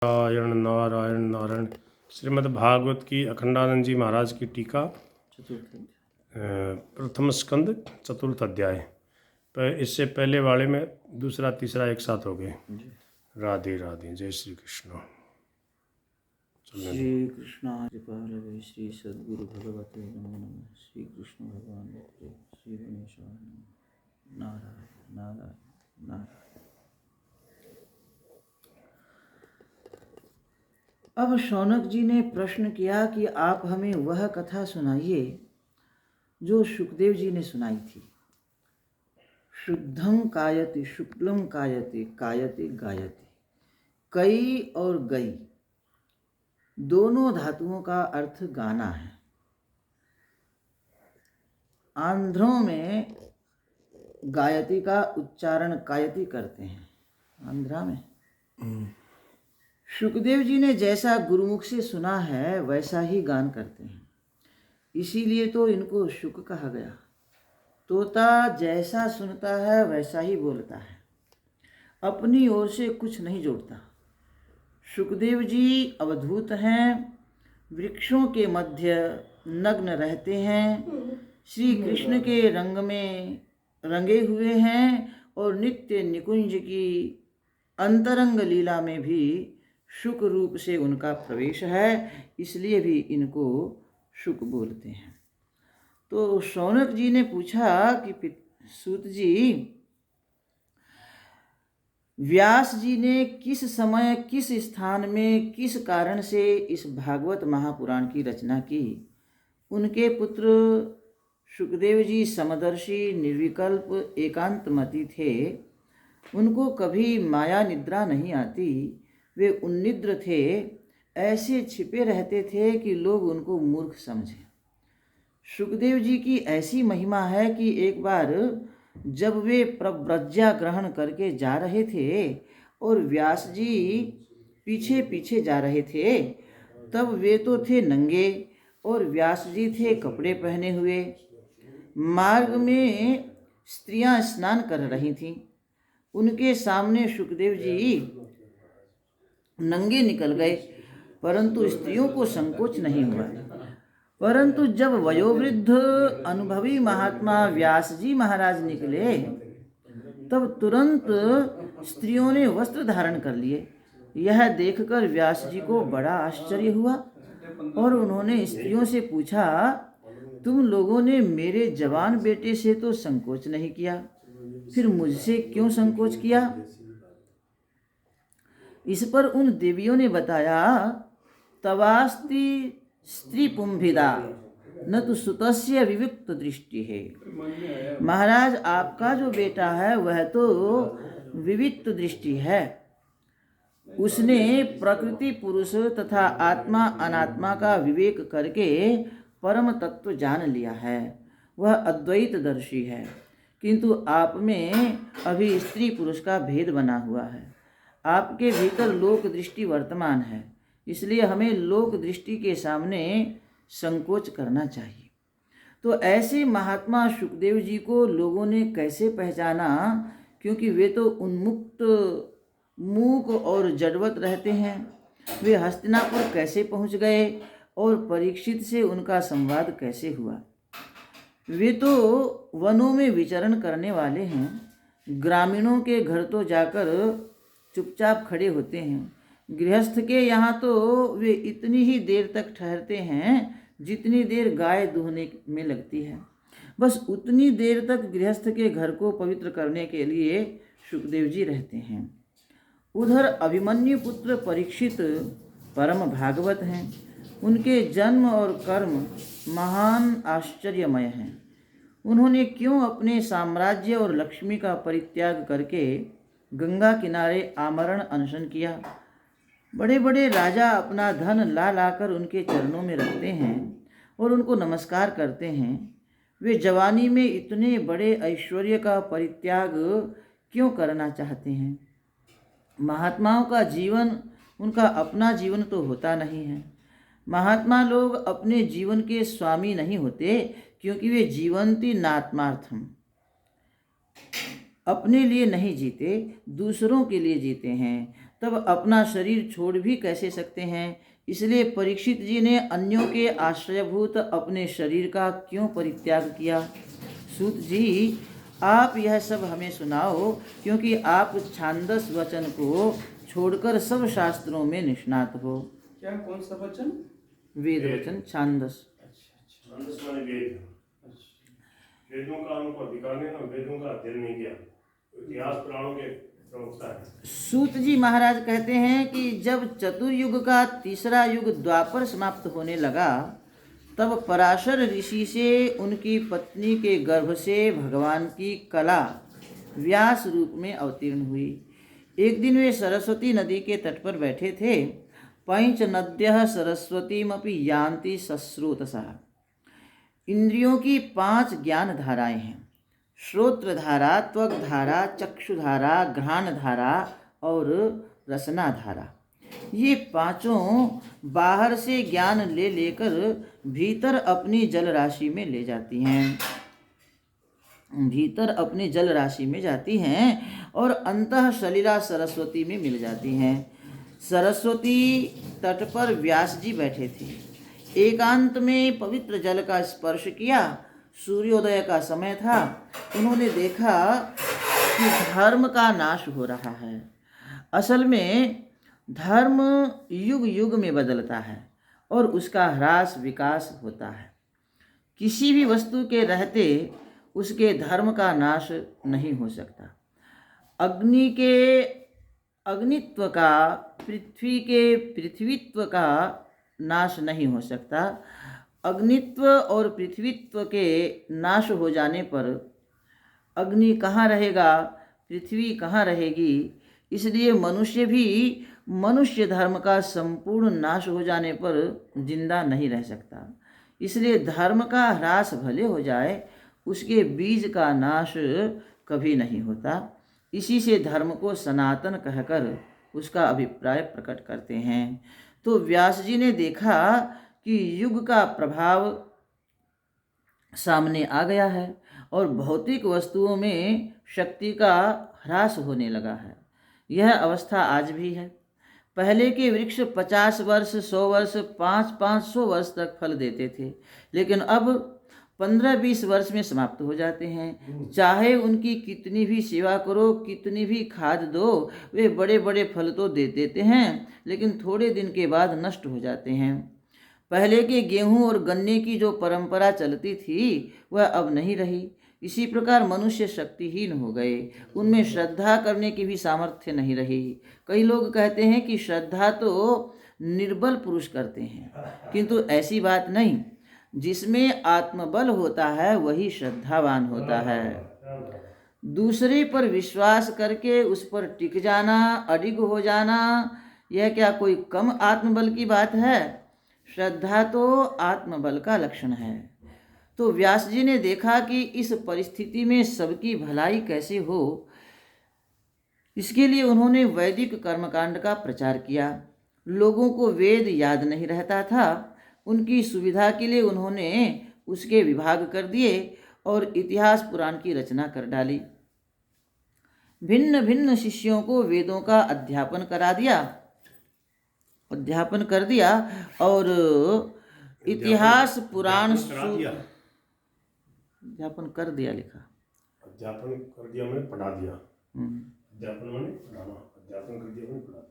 नारायण नारायण नारायण। श्रीमद् भागवत की अखंडानंद जी महाराज की टीका, प्रथम स्कंद चतुर्थ अध्याय। पर इससे पहले वाले में दूसरा तीसरा एक साथ हो गए। राधे राधे। जय श्री कृष्ण। श्री कृष्ण श्री सद्गुरु भगवते नमो नमः। श्री कृष्ण भगवान श्री गणेशाय नारायण नारायण नारायण। अब शौनक जी ने प्रश्न किया कि आप हमें वह कथा सुनाइए जो सुखदेव जी ने सुनाई थी। शुद्धं कायति शुक्लम कायति कायति गायति। कई और गई दोनों धातुओं का अर्थ गाना है। आंध्रों में गायति का उच्चारण कायति करते हैं, आंध्रा में। सुखदेव जी ने जैसा गुरुमुख से सुना है वैसा ही गान करते हैं, इसीलिए तो इनको शुक कहा गया। तोता जैसा सुनता है वैसा ही बोलता है, अपनी ओर से कुछ नहीं जोड़ता। सुखदेव जी अवधूत हैं, वृक्षों के मध्य नग्न रहते हैं, श्री कृष्ण के रंग में रंगे हुए हैं और नित्य निकुंज की अंतरंग लीला में भी शुक रूप से उनका प्रवेश है, इसलिए भी इनको शुक बोलते हैं। तो शौनक जी ने पूछा कि सूत जी, व्यास जी ने किस समय किस स्थान में किस कारण से इस भागवत महापुराण की रचना की? उनके पुत्र सुखदेव जी समदर्शी निर्विकल्प एकांतमती थे, उनको कभी माया निद्रा नहीं आती, वे उन्निद्र थे, ऐसे छिपे रहते थे कि लोग उनको मूर्ख समझे। सुखदेव जी की ऐसी महिमा है कि एक बार जब वे प्रव्रज्या ग्रहण करके जा रहे थे और व्यास जी पीछे पीछे जा रहे थे, तब वे तो थे नंगे और व्यास जी थे कपड़े पहने हुए। मार्ग में स्त्रियां स्नान कर रही थीं, उनके सामने सुखदेव जी नंगे निकल गए, परंतु स्त्रियों को संकोच नहीं हुआ। परंतु जब वयोवृद्ध अनुभवी महात्मा व्यास जी महाराज निकले, तब तुरंत स्त्रियों ने वस्त्र धारण कर लिए। यह देखकर व्यास जी को बड़ा आश्चर्य हुआ और उन्होंने स्त्रियों से पूछा, तुम लोगों ने मेरे जवान बेटे से तो संकोच नहीं किया, फिर मुझसे क्यों संकोच किया? इस पर उन देवियों ने बताया, तवास्ति स्त्री पुंभिदा न तो सुतस्य विविक्त दृष्टि है। महाराज, आपका जो बेटा है वह तो विविक्त दृष्टि है, उसने प्रकृति पुरुष तथा आत्मा अनात्मा का विवेक करके परम तत्व जान लिया है, वह अद्वैतदर्शी है। किंतु आप में अभी स्त्री पुरुष का भेद बना हुआ है, आपके भीतर लोक दृष्टि वर्तमान है, इसलिए हमें लोक दृष्टि के सामने संकोच करना चाहिए। तो ऐसे महात्मा सुखदेव जी को लोगों ने कैसे पहचाना? क्योंकि वे तो उन्मुक्त मूक और जड़वत रहते हैं। वे हस्तिनापुर कैसे पहुंच गए और परीक्षित से उनका संवाद कैसे हुआ? वे तो वनों में विचरण करने वाले हैं, ग्रामीणों के घर तो जाकर चुपचाप खड़े होते हैं। गृहस्थ के यहाँ तो वे इतनी ही देर तक ठहरते हैं जितनी देर गाय दूहने में लगती है, बस उतनी देर तक गृहस्थ के घर को पवित्र करने के लिए सुखदेव जी रहते हैं। उधर अभिमन्यु पुत्र परीक्षित परम भागवत हैं, उनके जन्म और कर्म महान आश्चर्यमय हैं। उन्होंने क्यों अपने साम्राज्य और लक्ष्मी का परित्याग करके गंगा किनारे आमरण अनशन किया? बड़े बड़े राजा अपना धन ला लाकर उनके चरणों में रखते हैं और उनको नमस्कार करते हैं। वे जवानी में इतने बड़े ऐश्वर्य का परित्याग क्यों करना चाहते हैं? महात्माओं का जीवन उनका अपना जीवन तो होता नहीं है। महात्मा लोग अपने जीवन के स्वामी नहीं होते, क्योंकि वे जीवन्ति नात्मार्थम, अपने लिए नहीं जीते, दूसरों के लिए जीते हैं। तब अपना शरीर छोड़ भी कैसे सकते हैं। इसलिए परीक्षित जी ने अन्यों के आश्रयभूत अपने शरीर का क्यों परित्याग किया। सूत जी, आप यह सब हमें सुनाओ, क्योंकि आप छांदस वचन को छोड़कर सब शास्त्रों में निष्णात हो। क्या, कौन सा वचन? वेद वचन, छांदस। छांदस माने वेद। वेदों का हमको अधिकार नहीं ना, वेदों का अध्ययन नहीं किया, इतिहास पुराणों के प्रवक्ता है। सूत जी महाराज कहते हैं कि जब चतुर्युग का तीसरा युग द्वापर समाप्त होने लगा, तब पराशर ऋषि से उनकी पत्नी के गर्भ से भगवान की कला व्यास रूप में अवतीर्ण हुई। एक दिन वे सरस्वती नदी के तट पर बैठे थे। पंच नद्यः सरस्वतीमपि यान्ति सस्रोतसः। इंद्रियों की 5 ज्ञान धाराएं हैं: श्रोत्र धारा, त्वक धारा, चक्षु धारा, घ्राण धारा और रसना धारा। ये पांचों बाहर से ज्ञान ले लेकर भीतर अपनी जल राशि में ले जाती हैं, भीतर अपनी जल राशि में जाती हैं और अंतः सलिला सरस्वती में मिल जाती हैं। सरस्वती तट पर व्यास जी बैठे थे। एकांत में पवित्र जल का स्पर्श किया। सूर्योदय का समय था। उन्होंने देखा कि धर्म का नाश हो रहा है। असल में धर्म युग युग में बदलता है और उसका ह्रास विकास होता है। किसी भी वस्तु के रहते उसके धर्म का नाश नहीं हो सकता। अग्नि के अग्नित्व का, पृथ्वी के पृथ्वीत्व का नाश नहीं हो सकता। अग्नित्व और पृथ्वीत्व के नाश हो जाने पर अग्नि कहाँ रहेगा, पृथ्वी कहाँ रहेगी। इसलिए मनुष्य भी मनुष्य धर्म का संपूर्ण नाश हो जाने पर जिंदा नहीं रह सकता। इसलिए धर्म का ह्रास भले हो जाए, उसके बीज का नाश कभी नहीं होता। इसी से धर्म को सनातन कहकर उसका अभिप्राय प्रकट करते हैं। तो व्यास जी ने देखा कि युग का प्रभाव सामने आ गया है और भौतिक वस्तुओं में शक्ति का ह्रास होने लगा है। यह अवस्था आज भी है। पहले के वृक्ष 50 वर्ष, 100 वर्ष, 500 वर्ष तक फल देते थे, लेकिन अब 15-20 वर्ष में समाप्त हो जाते हैं। चाहे उनकी कितनी भी सेवा करो, कितनी भी खाद दो, वे बड़े बड़े फल तो दे देते हैं, लेकिन थोड़े दिन के बाद नष्ट हो जाते हैं। पहले के गेहूं और गन्ने की जो परंपरा चलती थी वह अब नहीं रही। इसी प्रकार मनुष्य शक्तिहीन हो गए, उनमें श्रद्धा करने की भी सामर्थ्य नहीं रही। कई लोग कहते हैं कि श्रद्धा तो निर्बल पुरुष करते हैं, किंतु ऐसी बात नहीं। जिसमें आत्मबल होता है वही श्रद्धावान होता है। दूसरे पर विश्वास करके उस पर टिक जाना, अडिग हो जाना, यह क्या कोई कम आत्मबल की बात है? श्रद्धा तो आत्मबल का लक्षण है। तो व्यास जी ने देखा कि इस परिस्थिति में सबकी भलाई कैसे हो, इसके लिए उन्होंने वैदिक कर्मकांड का प्रचार किया। लोगों को वेद याद नहीं रहता था, उनकी सुविधा के लिए उन्होंने उसके विभाग कर दिए और इतिहास पुराण की रचना कर डाली। भिन्न भिन्न शिष्यों को वेदों का अध्यापन कर दिया और इतिहास पुराण अध्यापन कर दिया, लिखा अध्यापन कर दिया मैंने पढ़ा दिया। अध्यापन मैंने पढ़ाना, अध्यापन कर दिया मैंने पढ़ा दिया।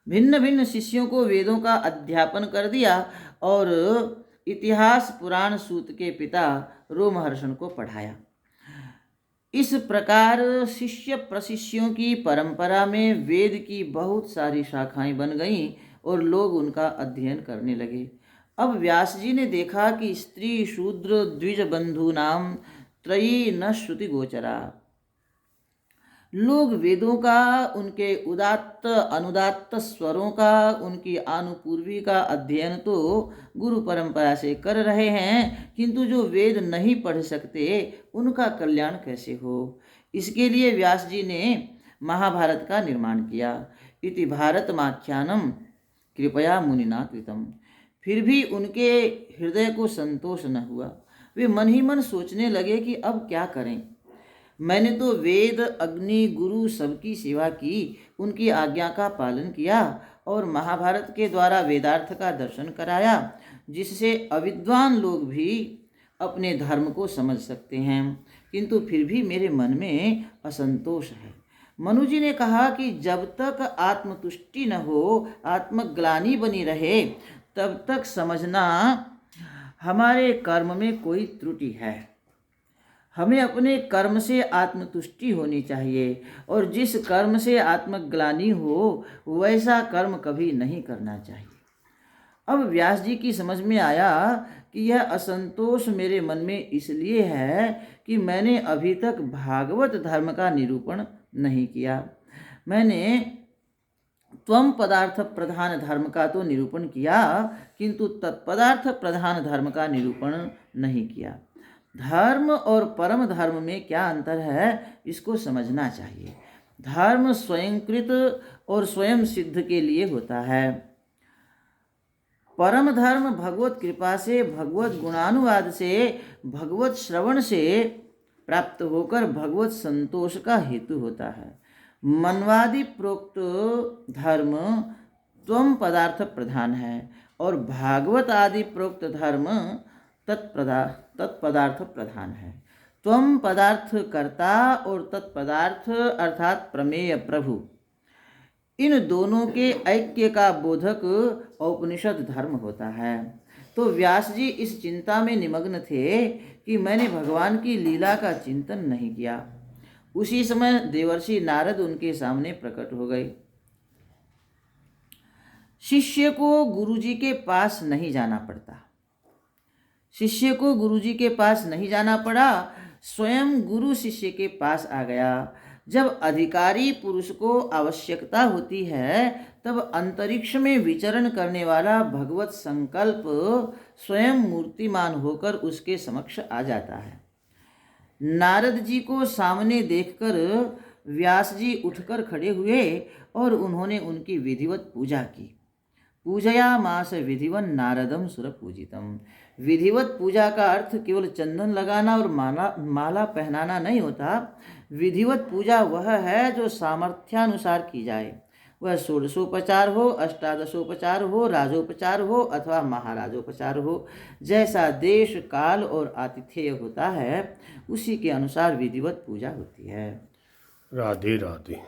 भिन्न भिन्न शिष्यों को वेदों का अध्यापन कर दिया और इतिहास पुराण सूत के पिता रोमहर्षण को पढ़ाया। इस प्रकार शिष्य प्रशिष्यों की परंपरा में वेद की बहुत सारी शाखाएं बन गईं और लोग उनका अध्ययन करने लगे। अब व्यास जी ने देखा कि स्त्री शूद्र द्विज बंधु नाम त्रयी न श्रुति गोचरा। लोग वेदों का, उनके उदात्त अनुदात्त स्वरों का, उनकी आनुपूर्वी का अध्ययन तो गुरु परंपरा से कर रहे हैं, किंतु जो वेद नहीं पढ़ सकते उनका कल्याण कैसे हो। इसके लिए व्यास जी ने महाभारत का निर्माण किया। इति भारतमाख्यानम कृपया मुनिना कृतम। फिर भी उनके हृदय को संतोष न हुआ। वे मन ही मन सोचने लगे कि अब क्या करें। मैंने तो वेद, अग्नि, गुरु सबकी सेवा की, उनकी आज्ञा का पालन किया और महाभारत के द्वारा वेदार्थ का दर्शन कराया, जिससे अविद्वान लोग भी अपने धर्म को समझ सकते हैं, किंतु फिर भी मेरे मन में असंतोष है। मनु जी ने कहा कि जब तक आत्मतुष्टि न हो, आत्मग्लानि बनी रहे, तब तक समझना हमारे कर्म में कोई त्रुटि है। हमें अपने कर्म से आत्मतुष्टि होनी चाहिए और जिस कर्म से आत्मग्लानि हो वैसा कर्म कभी नहीं करना चाहिए। अब व्यास जी की समझ में आया कि यह असंतोष मेरे मन में इसलिए है कि मैंने अभी तक भागवत धर्म का निरूपण नहीं किया। मैंने त्वम पदार्थ प्रधान धर्म का तो निरूपण किया, किंतु तत्पदार्थ प्रधान धर्म का निरूपण नहीं किया। धर्म और परम धर्म में क्या अंतर है, इसको समझना चाहिए। धर्म स्वयंकृत और स्वयं सिद्ध के लिए होता है। परम धर्म भगवत कृपा से, भगवत गुणानुवाद से, भगवत श्रवण से प्राप्त होकर भगवत संतोष का हेतु होता है। मनवादि प्रोक्त धर्म त्वम पदार्थ प्रधान है और भागवत आदि प्रोक्त धर्म तत्पदार्थ प्रधान है। त्वम पदार्थ कर्ता और तत्पदार्थ अर्थात प्रमेय प्रभु, इन दोनों के ऐक्य का बोधक औपनिषद धर्म होता है। तो व्यास जी इस चिंता में निमग्न थे कि मैंने भगवान की लीला का चिंतन नहीं किया। उसी समय देवर्षि नारद उनके सामने प्रकट हो गए। शिष्य को गुरुजी के पास नहीं जाना पड़ता, शिष्य को गुरुजी के पास नहीं जाना पड़ा, स्वयं गुरु शिष्य के पास आ गया। जब अधिकारी पुरुष को आवश्यकता होती है, तब अंतरिक्ष में विचरण करने वाला भगवत संकल्प स्वयं मूर्तिमान होकर उसके समक्ष आ जाता है। नारद जी को सामने देखकर व्यास जी उठकर खड़े हुए और उन्होंने उनकी विधिवत पूजा की। पूजयामास विधिवन नारदम सुर पूजितम। विधिवत पूजा का अर्थ केवल चंदन लगाना और माला पहनाना नहीं होता। विधिवत पूजा वह है जो सामर्थ्यानुसार की जाए, वह षोडशोपचार हो, अष्टादशोपचार हो, राजोपचार हो अथवा महाराजोपचार हो। जैसा देश, काल और आतिथेय होता है, उसी के अनुसार विधिवत पूजा होती है। राधे राधे।